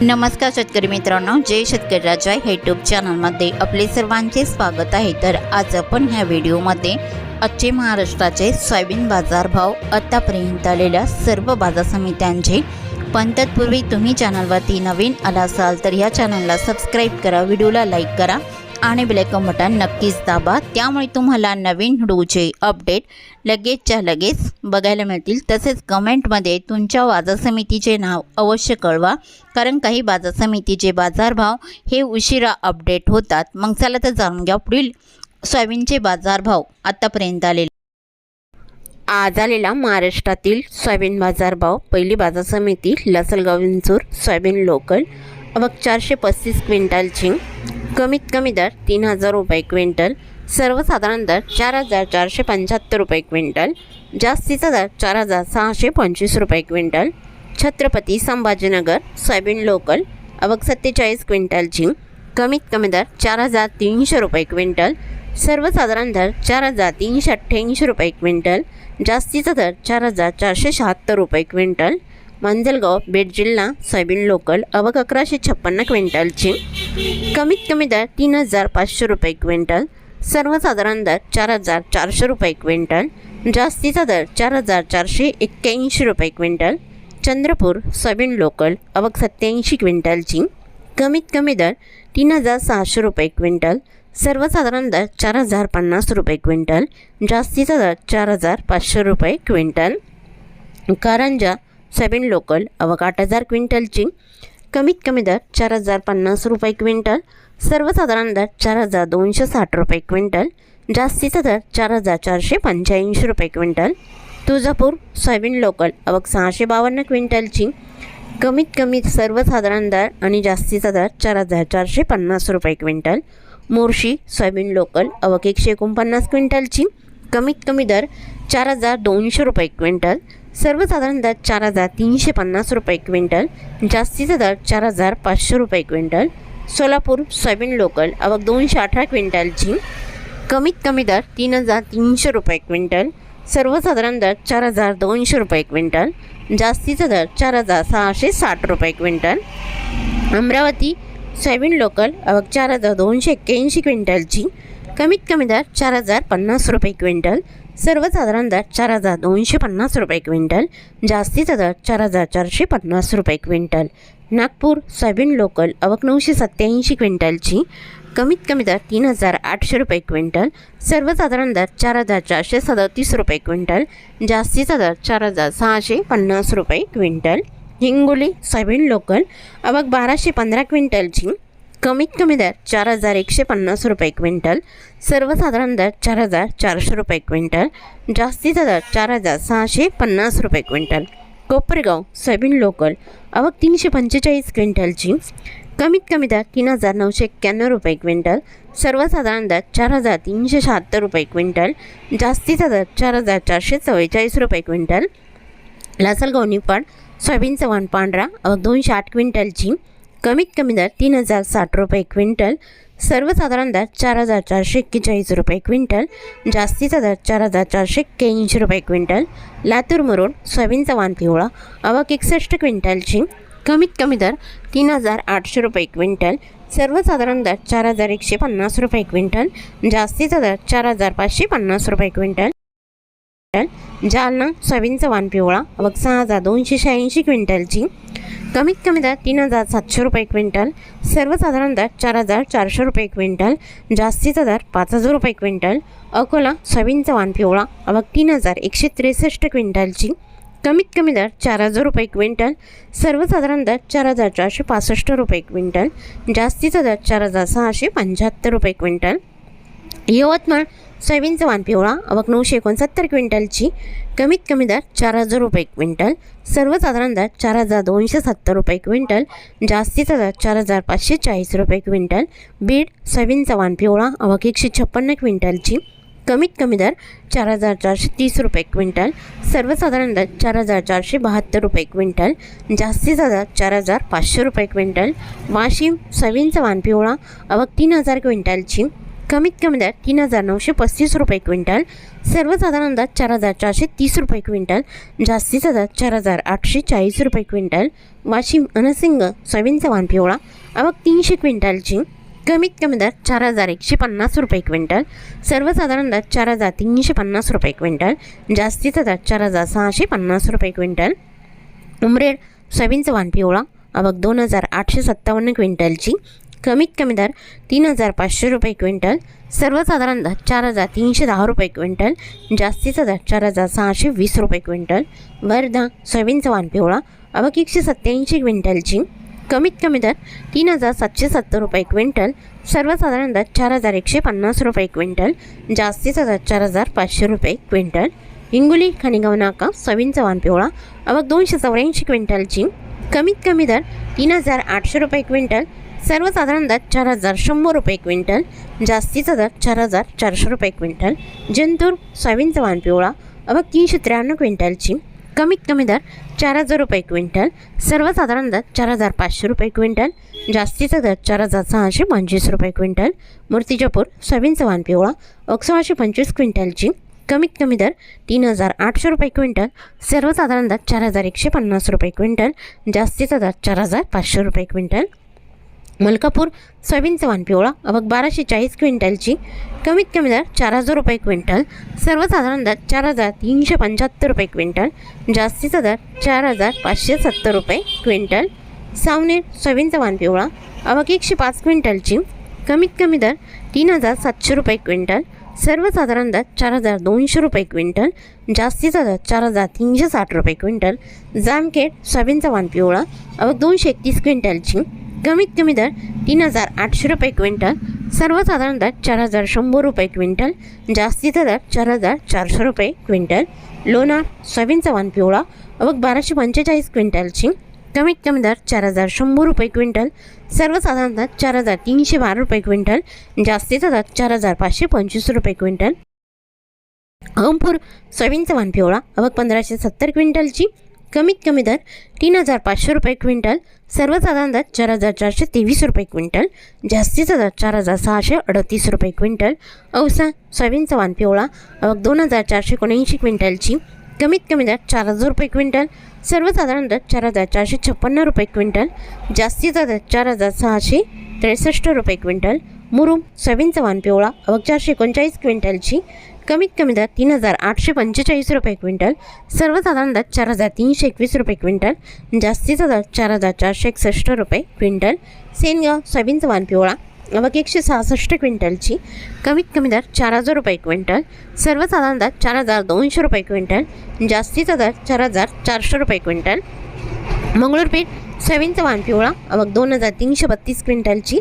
नमस्कार शेतकरी मित्रांनो, जय शेतकरी राजा यूट्यूब चॅनलमध्ये आपले सर्वांचे स्वागत आहे। तर आज आपण ह्या व्हिडिओमध्ये आजचे महाराष्ट्राचे सोयाबीन बाजारभाव, आतापर्यंत आलेल्या सर्व बाजार समित्यांचे, पण तत्पूर्वी तुम्ही चॅनलवरती नवीन आला असाल तर या चॅनलला सबस्क्राईब करा, व्हिडिओला लाईक करा आणि बेल आयकॉन बटन नक्कीच दाबा, त्यामुळे तुम्हाला नवीन व्हिडिओचे अपडेट लगेचच्या लगेच बघायला मिळतील। तसेच कमेंटमध्ये तुमच्या बाजार समितीचे नाव अवश्य कळवा, कारण काही बाजार समितीचे बाजारभाव हे उशिरा अपडेट होतात। मग चला तर जाणून घ्या पुढील सोयाबीनचे बाजारभाव आतापर्यंत आलेले। आज आलेला महाराष्ट्रातील सोयाबीन बाजारभाव, पहिली बाजार समिती लासलगाव विंचूर सोयाबीन लोकल, अवक 435 क्विंटलची, कमीत कमी दर 3000 रुपये क्विंटल, सर्वसाधारण दर 4475 रुपये क्विंटल, जास्तीचा दर 4625 रुपये quintal. Chhatrapati Sambhajinagar soybean local, अवक 47 क्विंटलची, कमीत कमी दर 4300 रुपये क्विंटल, सर्वसाधारण दर 4388 रुपये क्विंटल, जास्तीचा दर 4476 रुपये क्विंटल। मंजलगाव बीड जिल्हा सोयाबीन लोकल, अवक 1156 क्विंटलची, कमीत कमी दर 3500 रुपये क्विंटल, सर्वसाधारण दर 4400 रुपये क्विंटल, जास्तीचा दर 4481 रुपये क्विंटल। चंद्रपूर सोयाबीन लोकल, अवक 87 क्विंटलची, कमीत कमी दर 3600 रुपये क्विंटल, सर्वसाधारण दर 4050 रुपये क्विंटल, जास्तीचा दर 4500 रुपये क्विंटल। कारंजा सोयाबीन लोकल, अवक 8000 क्विंटलची, कमीत कमी दर 4050 रुपये क्विंटल, सर्वसाधारण दर 4260 रुपये क्विंटल, जास्तीचा दर 4485 रुपये क्विंटल। तुळजापूर सोयाबीन लोकल, अवक 652 क्विंटलची, कमीत कमी सर्वसाधारण दर आणि जास्तीचा दर 4450 रुपये क्विंटल। मोर्शी सोयाबीन लोकल, अवक 149 क्विंटलची, कमीत कमी दर 4200 रुपये क्विंटल, सर्वसाधारण दर 4350 रुपये क्विंटल, जास्तीचा दर 4500 रुपये क्विंटल। सोलापूर सोयाबीन लोकल, अवक 218 क्विंटलची, कमीत कमी दर 3300 रुपये क्विंटल, सर्वसाधारण दर 4200 रुपये क्विंटल, जास्तीचा दर 4660 रुपये क्विंटल। अमरावती सोयाबीन लोकल, अवक 4281 क्विंटलची, कमीत कमी दर 4050 रुपये क्विंटल, सर्वसाधारण दर 4250 रुपये क्विंटल, जास्तीचा दर 4450 रुपये क्विंटल। नागपूर सोयाबीन लोकल, अवक 987 क्विंटलची, कमीत कमी दर 3800 रुपये क्विंटल, सर्वसाधारण दर 4437 रुपये क्विंटल, जास्तीचा दर 4650 रुपये क्विंटल। हिंगोली सोयाबीन लोकल, अवक 1215 क्विंटलची, कमीत कमी दर 4150 रुपये क्विंटल, सर्वसाधारण दर 4400 रुपये क्विंटल, जास्तीचा दर 4650 रुपये क्विंटल। कोपरगाव सोयाबीन लोकल, अवक 345 क्विंटलची, कमीत कमी दर 3991 रुपये क्विंटल, सर्वसाधारण दर 4376 रुपये क्विंटल, जास्तीचा दर 4444 रुपये क्विंटल। लासलगाव निफाड सोयाबीन चव्हाण पांढरा, अवक 208 क्विंटलची, कमीत कमी दर 3060 रुपये क्विंटल, सर्वसाधारण दर 4441 रुपये क्विंटल, जास्तीचा दर 4481 रुपये क्विंटल। लातूर मुरुड सोयाबीन चव्हाण पिवळा, अवक 61 क्विंटलची, कमीत कमी दर 3800 रुपये क्विंटल, सर्वसाधारण दर 4150 रुपये क्विंटल, जास्तीचा दर 4550 रुपये क्विंटल। जालना सोयाबीन चव्हाण पिवळा, अवक 6286 क्विंटलची, कमीत कमी दर 3700 रुपये क्विंटल, सर्वसाधारण दर 4400 रुपये क्विंटल, जास्तीचा दर 5000 रुपये क्विंटल। अकोला सोयाबीन चव्हाण पिवळा, अवक 3163 क्विंटलची, कमीत कमी दर 4000 रुपये क्विंटल, सर्वसाधारण दर 4465 रुपये क्विंटल, जास्तीचा दर 4675 रुपये क्विंटल। यवतमाळ सोयाबीन चव्हाण पिवळा, अवक 969 क्विंटलची, कमीत कमी दर 4000 रुपये क्विंटल, सर्वसाधारण दर 4270 रुपये क्विंटल, जास्तीचा दर 4540 रुपये क्विंटल। बीड सोयाबीन चव्हाण पिवळा, अवक 156 क्विंटलची, कमीत कमी दर 4430 रुपये क्विंटल, सर्वसाधारण दर 4472 रुपये क्विंटल, जास्तीचा दर 4500 रुपये क्विंटल। वाशिम सोयाबीन चव्हाण पिवळा, अवक 3000 क्विंटलची, कमीत कमी दर 3,935 रुपये क्विंटल, सर्वसाधारण दर 4,430 रुपये क्विंटल, जास्तीचा दर 4,840 रुपये क्विंटल। वाशिम अनसिंग सोयाबीनचा वाण पिवळा आवक 300 क्विंटलची, कमीत कमी दर 4,150 रुपये क्विंटल, सर्वसाधारण दर 4,350 रुपये क्विंटल, जास्तीचा दर 4,650 रुपये क्विंटल। उमरेड सोयाबीनचा वाण पिवळा आवक 2,857 क्विंटलची, कमीत कमी दर 3,500 रुपये क्विंटल, सर्वसाधारण दर 4,310 रुपये क्विंटल, जास्तीचा दर 4,620 रुपये क्विंटल। वर्धा सोयाबीनचा वाण पिवळा आवक 187 क्विंटलची, कमीत कमी दर 3,770 रुपये क्विंटल, सर्वसाधारण दर 4,150 रुपये क्विंटल, जास्तीचा दर 4,500 रुपये क्विंटल। हिंगोली खाणेगाव नाका सोयाबीनचा वाण पिवळा आवक 284 क्विंटलची, कमीत कमी दर 3,800 रुपये क्विंटल, सर्वसाधारण दर 4,100 रुपये क्विंटल, जास्तीचा दर 4,400 रुपये क्विंटल। जिंतूर सोयाबीनचा वाण पिवळा आवक 393 क्विंटलची, कमीत कमी दर 4,000 रुपये क्विंटल, सर्वसाधारण दर 4,500 रुपये क्विंटल, जास्तीचा दर 4,625 रुपये क्विंटल। मूर्तिजापूर सोयाबीनचा वाण पिवळा आवक 625 क्विंटलची, कमीत कमी दर 3,800 रुपये क्विंटल, सर्वसाधारण दर 4,150 रुपये क्विंटल, जास्तीचा दर 4,500 रुपये क्विंटल। मलकापूर सोयाबीनचा वाण पिवळा आवक 1,240 क्विंटलची, कमीत कमी दर 4,000 रुपये क्विंटल, सर्वसाधारण दर 4,375 रुपये क्विंटल, जास्तीचा दर 4,570 रुपये क्विंटल। सावनेर सोयाबीनचा वाण पिवळा आवक 105 क्विंटलची, कमीत कमी दर 3,700 रुपये क्विंटल, सर्वसाधारण दर 4,200 रुपये क्विंटल, जास्तीचा दर 4,360 रुपये क्विंटल। जामखेड सोयाबीनचा वाण पिवळा आवक 231 क्विंटलची, कमीत कमी दर 3,800 रुपये क्विंटल, सर्वसाधारण दर 4,100 रुपये क्विंटल, जास्तीचा दर 4,400 रुपये क्विंटल। लोणार सोयाबीनचा वाण पिवळा आवक 1,245 क्विंटलची, कमीत कमी दर 4,100 रुपये क्विंटल, सर्वसाधारण दर 4,312 रुपये क्विंटल, जास्तीचा दर 4,525 रुपये क्विंटल। अहमपूर सोयाबीनचा वाण पिवळा आवक 1,570 क्विंटलची, कमीत कमी दर 3,500 रुपये क्विंटल, सर्वसाधारण दर 4,423 रुपये क्विंटल, जास्तीचा दर 4,638 रुपये क्विंटल। औसा सोयाबीनचा वाण पिवळा आवक 2,479 क्विंटलची, कमीत कमी दर 4,000 रुपये क्विंटल, सर्वसाधारण दर 4,456 रुपये क्विंटल, जास्तीचा दर 4,663 रुपये क्विंटल। मुरुम सोयाबीनचा वाण पिवळा आवक 439 क्विंटलची, कमीत कमी दर 3,845 रुपये क्विंटल, सर्वसाधारण दर 4,321 रुपये क्विंटल, जास्तीचा दर 4,461 रुपये क्विंटल। सेनगाव सोयाबीनचा वाण पिवळा आवक 166 क्विंटलची, कमीत कमी दर 4,000 रुपये क्विंटल, सर्वसाधारण दर 4,200 रुपये क्विंटल, जास्तीचा दर 4,400 रुपये क्विंटल। मंगळूरपेठ सोयाबीनचा वाण पिवळा आवक 2,332 क्विंटलची,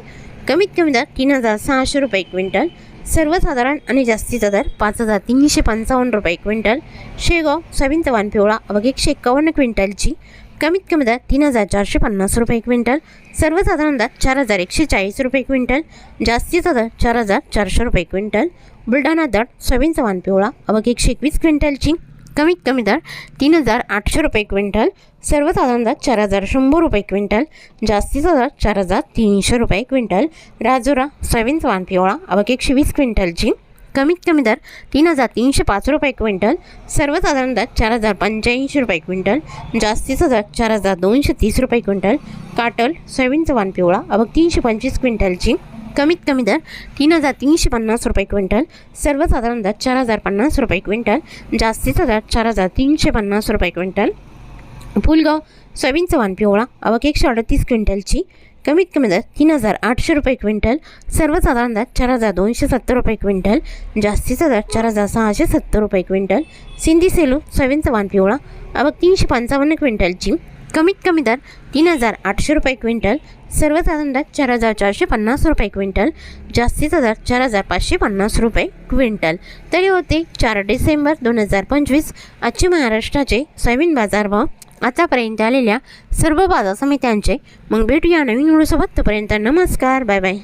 कमीत कमी दर 3,600 रुपये क्विंटल, सर्वसाधारण आणि जास्तीचा दर 5,355 रुपये क्विंटल। शेगाव सोयाबीनचा वाण पिवळा आवक 151 क्विंटलची, कमीत कमी दर 3,450 रुपये क्विंटल, सर्वसाधारण दर 4,140 रुपये क्विंटल, जास्तीचा दर 4,400 रुपये क्विंटल। बुलढाणा दर सोयाबीनचा वाण पिवळा आवक 121 क्विंटलची, कमीत कमी दर 3,800 रुपये क्विंटल, सर्वसाधारण दर 4,100 रुपये क्विंटल, जास्तीचा दर 4,300 रुपये क्विंटल। राजुरा सोयाबीनचा वाण पिवळा आवक 120 क्विंटलची, कमीत कमी दर 3,305 रुपये क्विंटल, सर्वसाधारण दर 4,085 रुपये क्विंटल, जास्तीचा दर 4,230 रुपये क्विंटल। काटोल सोयाबीनचा वाण पिवळा आवक 325 क्विंटलची, कमीत कमी दर 3,350 रुपये क्विंटल, सर्वसाधारण दर 4,050 रुपये क्विंटल, जास्तीचा दर 4,350 रुपये क्विंटल। फुलगाव सोयाबीनचा वाण पिवळा आवक 138 क्विंटलची, कमीत कमी दर 3,800 रुपये क्विंटल, सर्वसाधारण दर 4,270 रुपये क्विंटल, जास्तीचा दर 4,670 रुपये क्विंटल। सिंधी सेलू सोयाबीनचा वाण पिवळा आवक 355 क्विंटलची, कमीत कमी दर 3,800 रुपये क्विंटल, सर्वसाधारण दर 4,450 रुपये क्विंटल, जास्तीचा दर 4,550 रुपये क्विंटल। तरी होते 4 डिसेंबर 2025 आजचे महाराष्ट्राचे सोयाबीन बाजारभाव आतापर्यंत आलेल्या सर्व बाजार समित्यांचे। मग भेटूया नवीन व्हिडिओसोबत, तोपर्यंत नमस्कार, बाय बाय।